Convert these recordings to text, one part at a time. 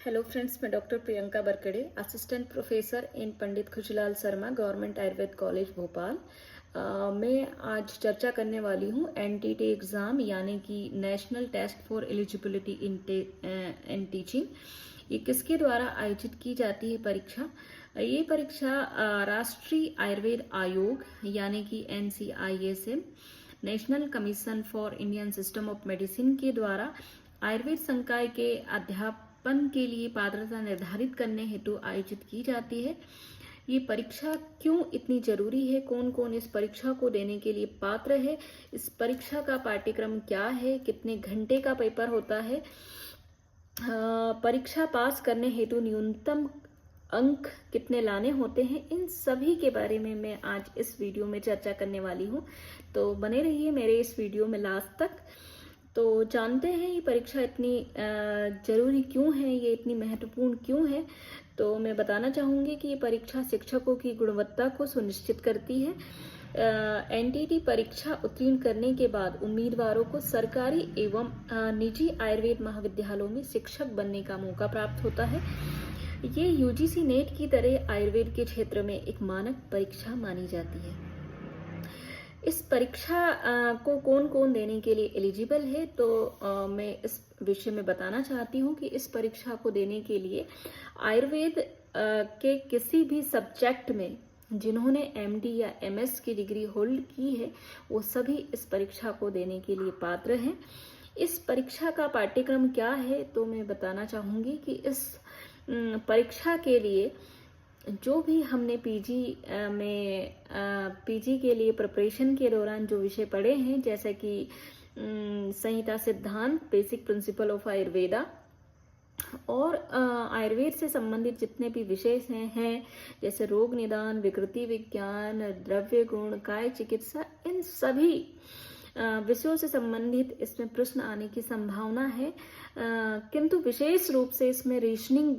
Hello friends, मैं doctor Priyanka Barkade, assistant professor in Pandit Khushlal Sharma government Ayurveda college Bhopal. मैं आज चर्चा करने वाली हूँ एनटीटी एग्ज़ाम यानी कि national test for eligibility in teaching. ये किसके द्वारा आयोजित की जाती है परीक्षा? ये परीक्षा राष्ट्रीय आयुर्वेद आयोग यानी कि NCISM, national commission for Indian system of medicine के द्वारा आयुर्वेद संकाय के अध्यापन के लिए पात्रता निर्धारित करने हेतु आयोजित की जाती है। ये परीक्षा क्यों इतनी जरूरी है? कौन कौन इस परीक्षा को देने के लिए पात्र है? इस परीक्षा का पाठ्यक्रम क्या है? कितने घंटे का पेपर होता है? परीक्षा पास करने हेतु न्यूनतम अंक कितने लाने होते हैं? इन सभी के बारे में मैं आज इस वीडियो में चर्चा करने वाली हूँ, तो बने रहिए मेरे इस वीडियो में लास्ट तक। तो जानते हैं ये परीक्षा इतनी जरूरी क्यों है, ये इतनी महत्वपूर्ण क्यों है। तो मैं बताना चाहूँगी कि ये परीक्षा शिक्षकों की गुणवत्ता को सुनिश्चित करती है। एनटीटी परीक्षा उत्तीर्ण करने के बाद उम्मीदवारों को सरकारी एवं निजी आयुर्वेद महाविद्यालयों में शिक्षक बनने का मौका प्राप्त होता है। ये यूजीसी नेट की तरह आयुर्वेद के क्षेत्र में एक मानक परीक्षा मानी जाती है। इस परीक्षा को कौन कौन देने के लिए एलिजिबल है, तो मैं इस विषय में बताना चाहती हूँ कि इस परीक्षा को देने के लिए आयुर्वेद के किसी भी सब्जेक्ट में जिन्होंने MD या MS की डिग्री होल्ड की है, वो सभी इस परीक्षा को देने के लिए पात्र हैं। इस परीक्षा का पाठ्यक्रम क्या है, तो मैं बताना चाहूँगी कि इस परीक्षा के लिए जो भी हमने पीजी के लिए प्रिपरेशन के दौरान जो विषय पढ़े हैं, जैसे कि संहिता सिद्धांत, बेसिक प्रिंसिपल ऑफ आयुर्वेदा और आयुर्वेद से संबंधित जितने भी विषय हैं जैसे रोग निदान, विकृति विज्ञान, द्रव्य गुण, काय चिकित्सा, इन सभी विषयों से संबंधित इसमें प्रश्न आने की संभावना है। किंतु विशेष रूप से इसमें रीजनिंग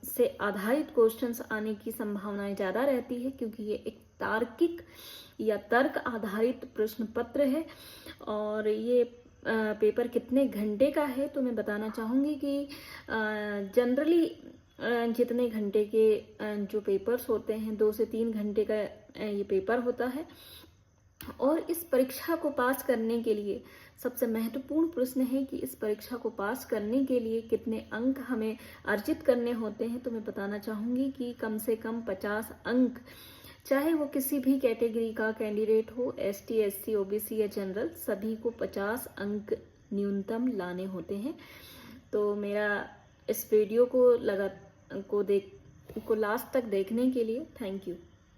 से आधारित क्वेश्चंस आने की संभावनाएं ज़्यादा रहती है, क्योंकि ये एक तार्किक या तर्क आधारित प्रश्न पत्र है। और ये पेपर कितने घंटे का है, तो मैं बताना चाहूँगी कि जनरली जितने घंटे के जो पेपर्स होते हैं, 2 से 3 घंटे का ये पेपर होता है। और इस परीक्षा को पास करने के लिए सबसे महत्वपूर्ण प्रश्न है कि इस परीक्षा को पास करने के लिए कितने अंक हमें अर्जित करने होते हैं। तो मैं बताना चाहूँगी कि कम से कम 50 अंक, चाहे वो किसी भी कैटेगरी का कैंडिडेट हो, ST SC OBC या जनरल, सभी को 50 अंक न्यूनतम लाने होते हैं। तो मेरा इस वीडियो को लास्ट तक देखने के लिए थैंक यू।